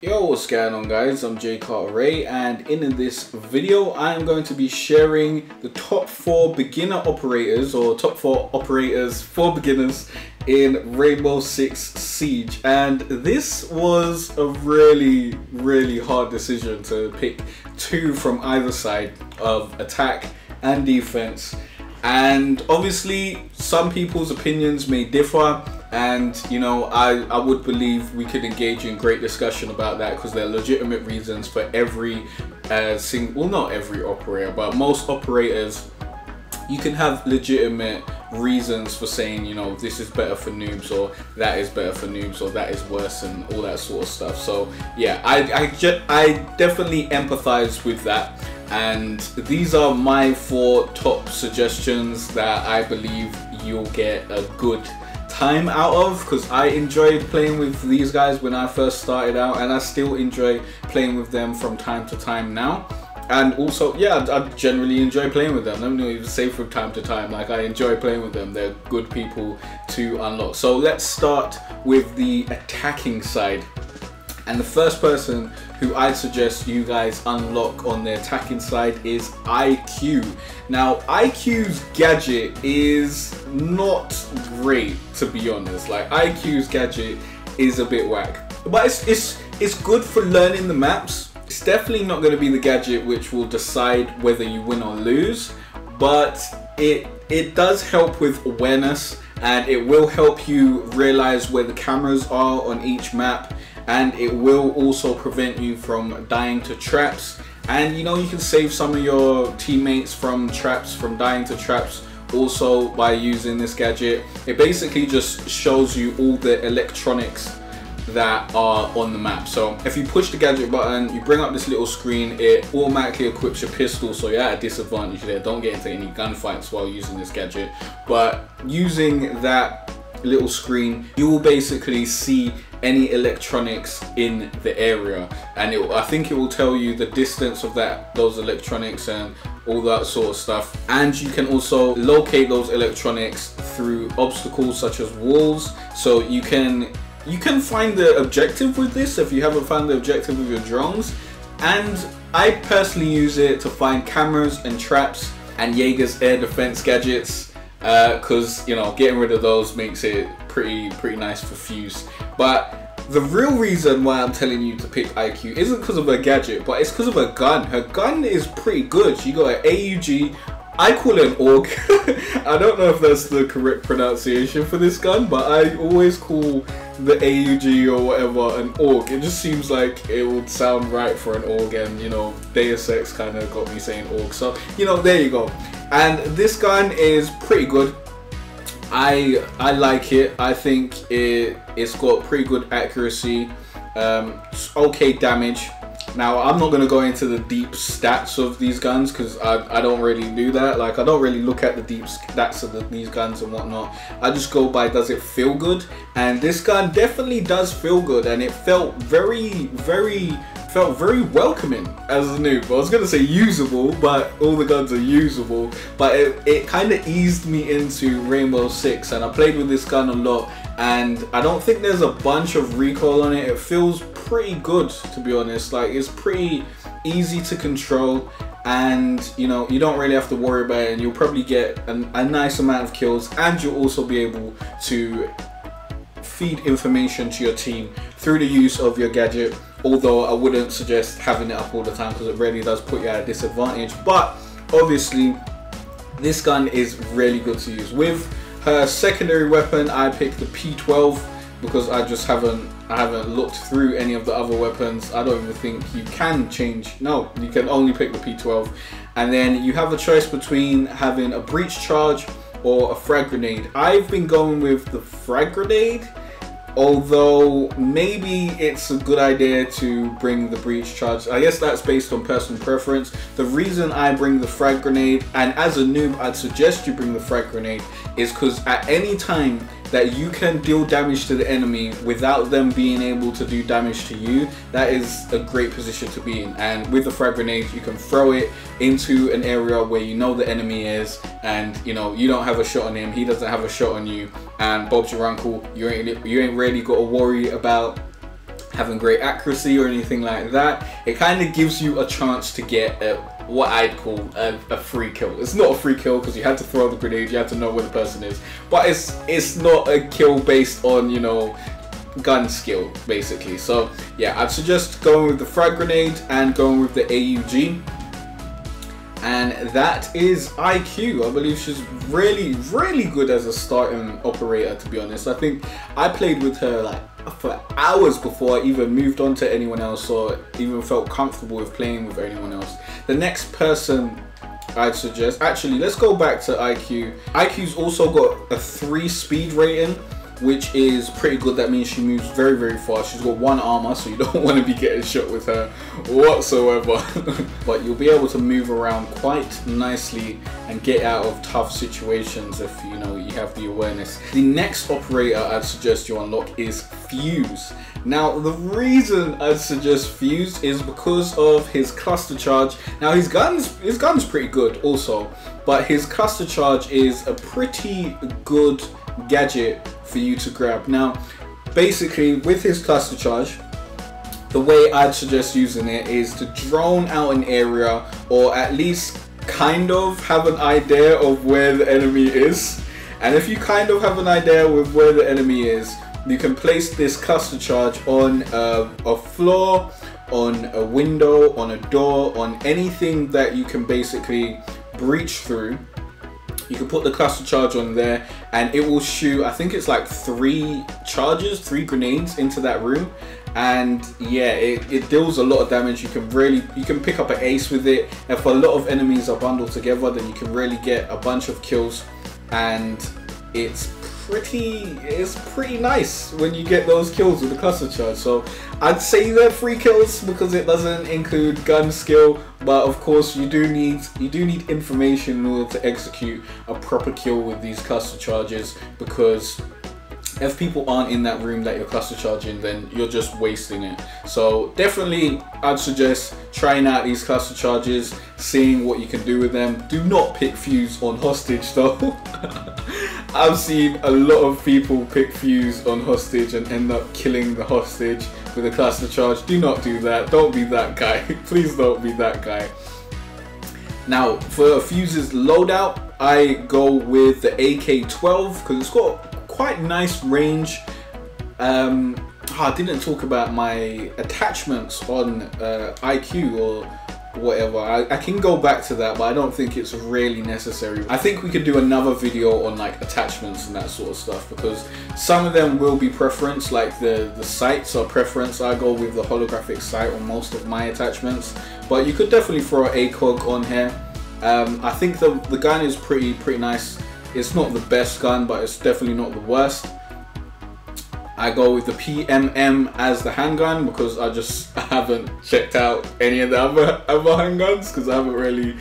Yo, what's going on guys? I'm Cartere, and in this video I'm going to be sharing the top 4 beginner operators, or top 4 operators for beginners in Rainbow Six Siege. And this was a really hard decision to pick 2 from either side of attack and defense. And obviously some people's opinions may differ, and you know, I would believe we could engage in great discussion about that, because there are legitimate reasons for every well, not every operator, but most operators. You can have legitimate reasons for saying, you know, this is better for noobs, or that is better for noobs, or that is worse, and all that sort of stuff. So yeah, I definitely empathize with that. And these are my 4 top suggestions that I believe you'll get a good time out of, because I enjoyed playing with these guys when I first started out, and I still enjoy playing with them from time to time now. And also, yeah, I generally enjoy playing with them. Let me even say from time to time, like, I enjoy playing with them. They're good people to unlock. So let's start with the attacking side. And the first person who I'd suggest you guys unlock on the attacking side is IQ. Now, IQ's gadget is not great, to be honest. Like, IQ's gadget is a bit whack, but it's good for learning the maps. It's definitely not going to be the gadget which will decide whether you win or lose, but it does help with awareness, and it will help you realize where the cameras are on each map. And it will also prevent you from dying to traps. And you know, you can save some of your teammates from traps, from dying to traps, also by using this gadget. It basically just shows you all the electronics that are on the map. So if you push the gadget button, you bring up this little screen, it automatically equips your pistol, so you're at a disadvantage there. Don't get into any gunfights while using this gadget. But using that little screen, you will basically see any electronics in the area, and I think it will tell you the distance of those electronics and all that sort of stuff. And you can also locate those electronics through obstacles such as walls. So you can find the objective with this if you haven't found the objective with your drones. And I personally use it to find cameras and traps and Jaeger's air defense gadgets, because you know, getting rid of those makes it pretty nice for Fuse. But the real reason why I'm telling you to pick IQ isn't because of her gadget, but it's because of her gun. Her gun is pretty good. She got an AUG. I call it an AUG. I don't know if that's the correct pronunciation for this gun, but I always call the AUG or whatever an AUG. It just seems like it would sound right for an AUG, and you know, Deus Ex kind of got me saying AUG. So you know, there you go. And this gun is pretty good. I like it. I think it's got pretty good accuracy, okay damage. Now, I'm not going to go into the deep stats of these guns, because I don't really do that. Like, I don't really look at the deep stats of these guns and whatnot. I just go by, does it feel good? And this gun definitely does feel good, and it felt very welcoming as a noob. I was gonna say usable, but all the guns are usable. But it kind of eased me into Rainbow Six, and I played with this gun a lot, and I don't think there's a bunch of recoil on it. It feels pretty good, to be honest. Like, it's pretty easy to control, and you know, you don't really have to worry about it, and you'll probably get a nice amount of kills, and you'll also be able to feed information to your team through the use of your gadget. Although I wouldn't suggest having it up all the time, because it really does put you at a disadvantage. But obviously this gun is really good to use. With her secondary weapon, I picked the P12 because I haven't looked through any of the other weapons. I don't even think you can change. No, you can only pick the P12. And then you have a choice between having a breach charge or a frag grenade. I've been going with the frag grenade, although maybe it's a good idea to bring the breach charge. I guess that's based on personal preference. The reason I bring the frag grenade, and as a noob I'd suggest you bring the frag grenade, is because at any time that you can deal damage to the enemy without them being able to do damage to you, that is a great position to be in. And with the frag grenade, you can throw it into an area where you know the enemy is, and you know, you don't have a shot on him, he doesn't have a shot on you, and Bob's your uncle. You ain't really got to worry about having great accuracy or anything like that. It kind of gives you a chance to get what I'd call a free kill. It's not a free kill because you had to throw the grenade, you had to know where the person is, but it's not a kill based on, you know, gun skill basically. So yeah, I'd suggest going with the frag grenade and going with the AUG. And that is IQ. I believe she's really good as a starting operator, to be honest. I think I played with her like for hours before I even moved on to anyone else or even felt comfortable with playing with anyone else. The next person I'd suggest, actually let's go back to IQ. IQ's also got a 3 speed rating, which is pretty good. That means she moves very fast. She's got 1 armor, so you don't want to be getting shot with her whatsoever. But you'll be able to move around quite nicely and get out of tough situations if you know you have the awareness. The next operator I'd suggest you unlock is Fuse. Now the reason I'd suggest Fuse is because of his cluster charge. Now his gun's pretty good also, but his cluster charge is a pretty good gadget for you to grab. Now basically with his cluster charge, the way I'd suggest using it is to drone out an area, or at least kind of have an idea of where the enemy is. And if you kind of have an idea with where the enemy is, you can place this cluster charge on a floor, on a window, on a door, on anything that you can basically breach through. You can put the cluster charge on there and it will shoot, I think it's like 3 grenades into that room. And yeah, it deals a lot of damage. You can pick up an ace with it. If a lot of enemies are bundled together, then you can really get a bunch of kills, and it's pretty nice when you get those kills with the cluster charge. So I'd say they're free kills because it doesn't include gun skill, but of course you do need information in order to execute a proper kill with these cluster charges, because if people aren't in that room that you're cluster charging, then you're just wasting it. So definitely I'd suggest trying out these cluster charges, seeing what you can do with them. Do not pick Fuse on hostage though. I've seen a lot of people pick Fuse on hostage and end up killing the hostage with a cluster charge. Do not do that. Don't be that guy. Please don't be that guy. Now for Fuse's loadout, I go with the AK-12 because it's got quite nice range. I didn't talk about my attachments on IQ or whatever. I can go back to that, but I don't think it's really necessary. I think we could do another video on like attachments and that sort of stuff, because some of them will be preference, like the sights are preference. I go with the holographic sight on most of my attachments, but you could definitely throw an ACOG on here. I think the gun is pretty nice. It's not the best gun, but it's definitely not the worst. I go with the PMM as the handgun because I haven't checked out any of the other handguns because I haven't really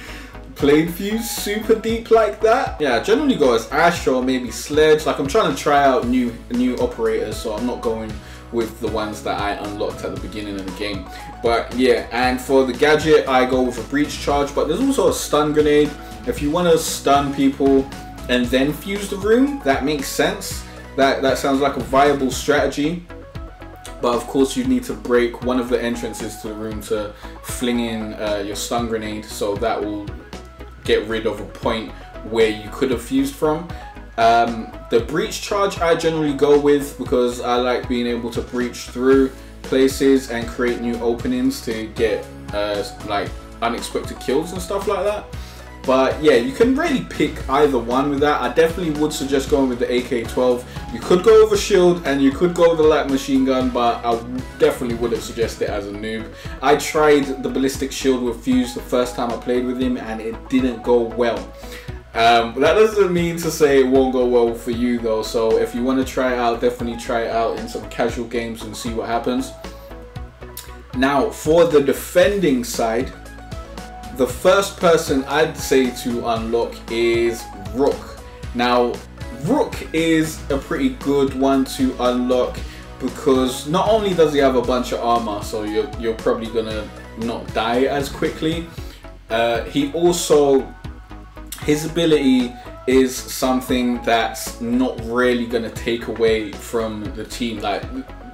played Fuse super deep like that. Yeah, I generally go as Ash or maybe Sledge. Like I'm trying to try out new operators, so I'm not going with the ones that I unlocked at the beginning of the game. But yeah, and for the gadget, I go with a breach charge, but there's also a stun grenade. If you want to stun people and then fuse the room, that makes sense. That sounds like a viable strategy, but of course you need to break one of the entrances to the room to fling in your stun grenade, so that will get rid of a point where you could have fused from. The breach charge I generally go with because I like being able to breach through places and create new openings to get like unexpected kills and stuff like that. But yeah, you can really pick either one with that. I definitely would suggest going with the AK-12. You could go with a shield and you could go with a light machine gun, but I definitely wouldn't suggest it as a noob. I tried the ballistic shield with Fuse the first time I played with him and it didn't go well. That doesn't mean to say it won't go well for you though. So if you want to try it out, definitely try it out in some casual games and see what happens. Now for the defending side, the first person I'd say to unlock is Rook. Now, Rook is a pretty good one to unlock because not only does he have a bunch of armor, so you're probably gonna not die as quickly. He also, his ability is something that's not really gonna take away from the team. Like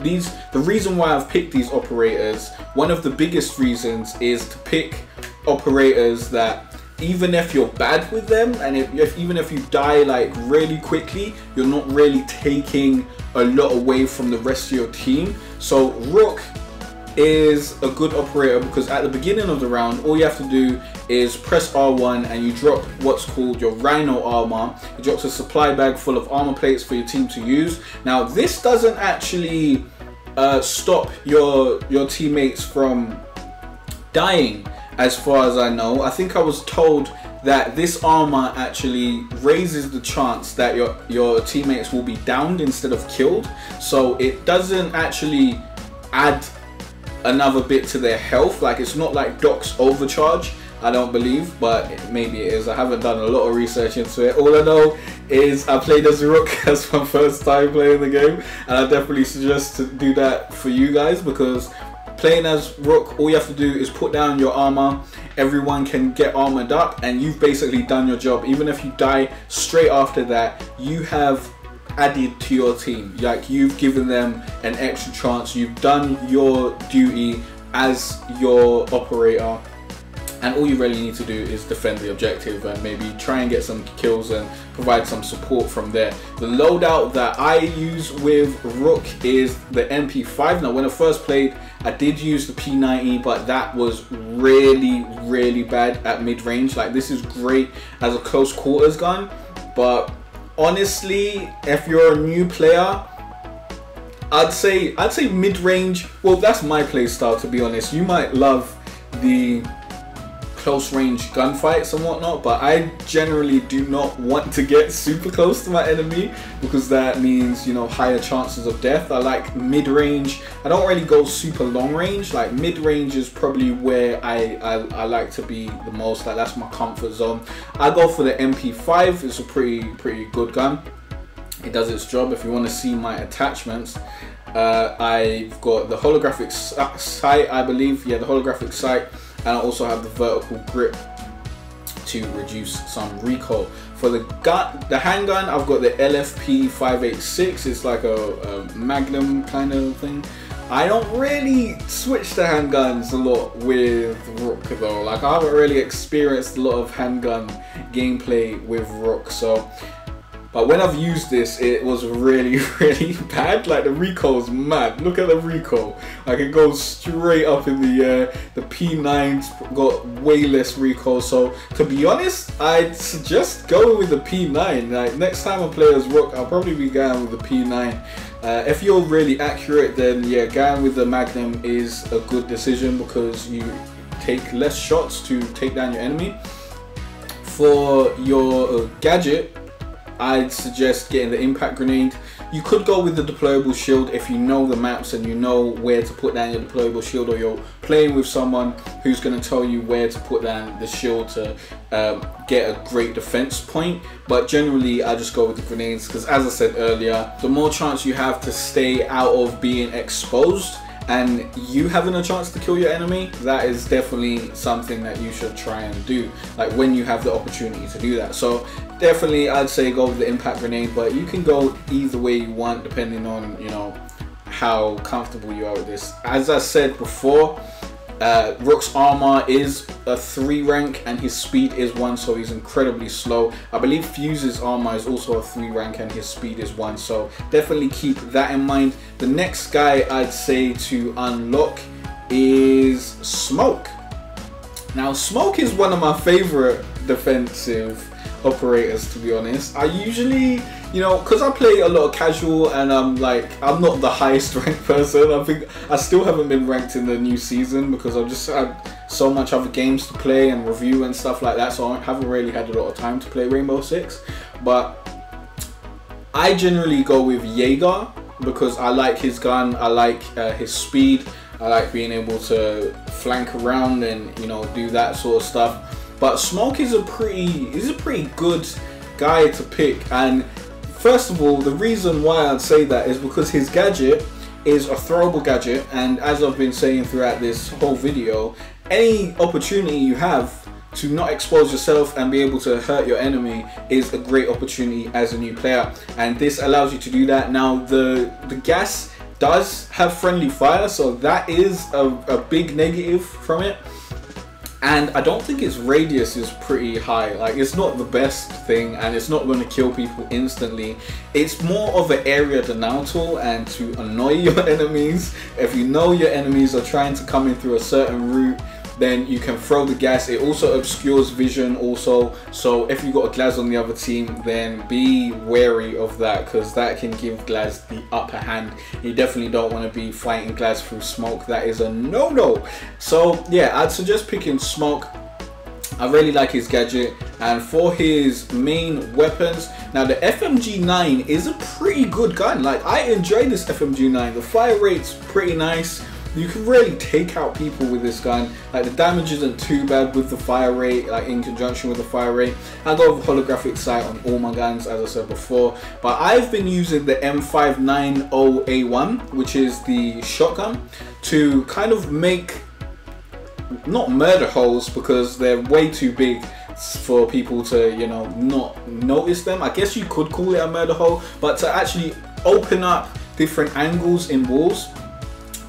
the reason why I've picked these operators, one of the biggest reasons is to pick operators that even if you're bad with them, and even if you die like really quickly, you're not really taking a lot away from the rest of your team. So Rook is a good operator because at the beginning of the round, all you have to do is press R1 and you drop what's called your Rhino armor. It drops a supply bag full of armor plates for your team to use. Now this doesn't actually stop your teammates from dying, as far as I know. I think I was told that this armor actually raises the chance that your teammates will be downed instead of killed. So it doesn't actually add another bit to their health. Like, it's not like Doc's overcharge, I don't believe, but maybe it is. I haven't done a lot of research into it. All I know is I played as Rook as my first time playing the game, and I definitely suggest to do that for you guys, because playing as Rook, all you have to do is put down your armor, everyone can get armored up, and you've basically done your job. Even if you die straight after that, you have added to your team. Like, you've given them an extra chance, you've done your duty as your operator, and all you really need to do is defend the objective and maybe try and get some kills and provide some support from there. The loadout that I use with Rook is the MP5. Now when I first played, I did use the P90, but that was really bad at mid-range. Like, this is great as a close quarters gun, but honestly, if you're a new player, I'd say mid-range. Well, that's my play style, to be honest. You might love the close range gunfights and whatnot, but I generally do not want to get super close to my enemy, because that means, you know, higher chances of death. I like mid-range. I don't really go super long range. Like, mid-range is probably where I like to be the most. Like, that's my comfort zone. I go for the MP5. It's a pretty good gun. It does its job. If you want to see my attachments, I've got the holographic sight, I believe. Yeah, the holographic sight. And I also have the vertical grip to reduce some recoil. For the handgun, I've got the LFP 586. It's like a Magnum kind of thing. I don't really switch to handguns a lot with Rook though. Like, I haven't really experienced a lot of handgun gameplay with Rook. So, but when I've used this, it was really bad. Like, the recoil's mad. Look at the recoil. Like, it goes straight up in the air. The P9's got way less recoil. So, to be honest, I'd suggest going with the P9. Like, next time I play as Rook, I'll probably be going with the P9. If you're really accurate, then yeah, going with the Magnum is a good decision, because you take less shots to take down your enemy. For your gadget, I'd suggest getting the impact grenade. You could go with the deployable shield if you know the maps and you know where to put down your deployable shield, or you're playing with someone who's going to tell you where to put down the shield to get a great defense point. But generally, I just go with the grenades, because as I said earlier, the more chance you have to stay out of being exposed and you having a chance to kill your enemy, that is definitely something that you should try and do, like when you have the opportunity to do that. So definitely I'd say go with the impact grenade, but you can go either way you want depending on, you know, how comfortable you are with this. As I said before, Rook's armor is a 3 rank and his speed is 1, so he's incredibly slow. I believe Fuse's armor is also a 3 rank and his speed is 1, so definitely keep that in mind. The next guy I'd say to unlock is Smoke. Now, Smoke is one of my favorite defensive operators, to be honest. I usually, you know, because I play a lot of casual and I'm not the highest ranked person. I think I still haven't been ranked in the new season because I've just had so much other games to play and review and stuff like that, so I haven't really had a lot of time to play Rainbow Six. But I generally go with Jaeger because I like his gun, I like his speed, I like being able to flank around and, you know, do that sort of stuff. But Smoke is a pretty good guy to pick. And first of all, the reason why I'd say that is because his gadget is a throwable gadget, and as I've been saying throughout this whole video, any opportunity you have to not expose yourself and be able to hurt your enemy is a great opportunity as a new player, and this allows you to do that. Now the gas does have friendly fire, so that is a big negative from it. And I don't think its radius is pretty high. Like, it's not the best thing, and it's not going to kill people instantly. It's more of an area denial tool and to annoy your enemies. If you know your enemies are trying to come in through a certain route, then you can throw the gas. It also obscures vision also, so if you got a Glaz on the other team, then be wary of that, because that can give Glaz the upper hand. You definitely don't want to be fighting Glaz through smoke. That is a no-no. So yeah, I'd suggest picking smoke. I really like his gadget. And for his main weapons, now the FMG9 is a pretty good gun. Like, I enjoy this FMG9. The fire rate's pretty nice. You can really take out people with this gun. Like, the damage isn't too bad with the fire rate, like in conjunction with the fire rate. I go with holographic sight on all my guns, as I said before. But I've been using the M590A1, which is the shotgun, to kind of make, not murder holes, because they're way too big for people to, you know, not notice them. I guess you could call it a murder hole, but to actually open up different angles in walls.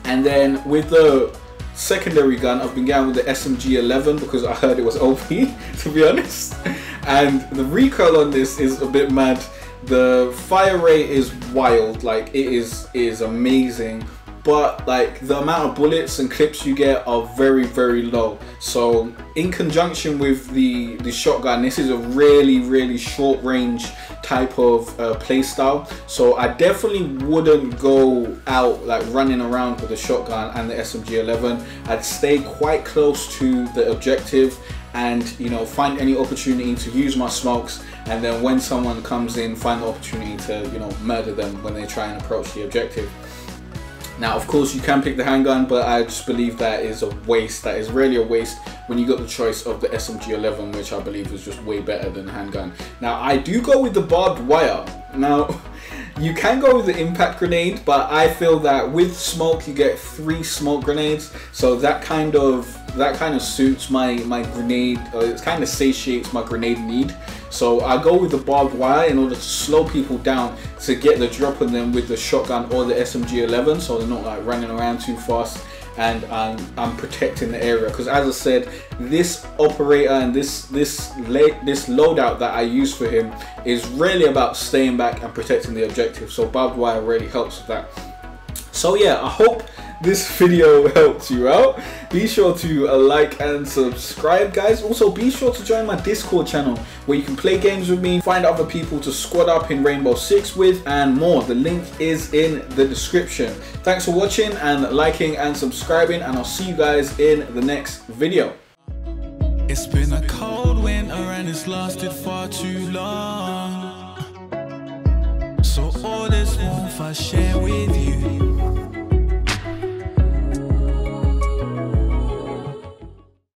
And then with the secondary gun, I've been going with the SMG11 because I heard it was OP, to be honest. And the recoil on this is a bit mad. The fire rate is wild, like it is amazing. But like the amount of bullets and clips you get are very, very low. So in conjunction with the shotgun, this is a really short range type of play style. So I definitely wouldn't go out like running around with the shotgun and the SMG11. I'd stay quite close to the objective and, you know, find any opportunity to use my smokes, and then when someone comes in, find the opportunity to, you know, murder them when they try and approach the objective. Now, of course, you can pick the handgun, but I just believe that is a waste. That is really a waste when you got the choice of the SMG11, which I believe is just way better than the handgun. Now, I do go with the barbed wire. Now, you can go with the impact grenade, but I feel that with smoke, you get 3 smoke grenades. So that kind of suits my grenade, it kind of satiates my grenade need. So I go with the barbed wire in order to slow people down to get the drop on them with the shotgun or the SMG11, so they're not like running around too fast, and I'm protecting the area. Because as I said, this operator and this loadout that I use for him is really about staying back and protecting the objective. So barbed wire really helps with that. So yeah, I hope this video helped you out. Be sure to like and subscribe, guys. Also, be sure to join my Discord channel where you can play games with me, find other people to squad up in Rainbow Six with, and more. The link is in the description. Thanks for watching and liking and subscribing, and I'll see you guys in the next video. It's been a cold winter and it's lasted far too long. So all this warmth I share with you.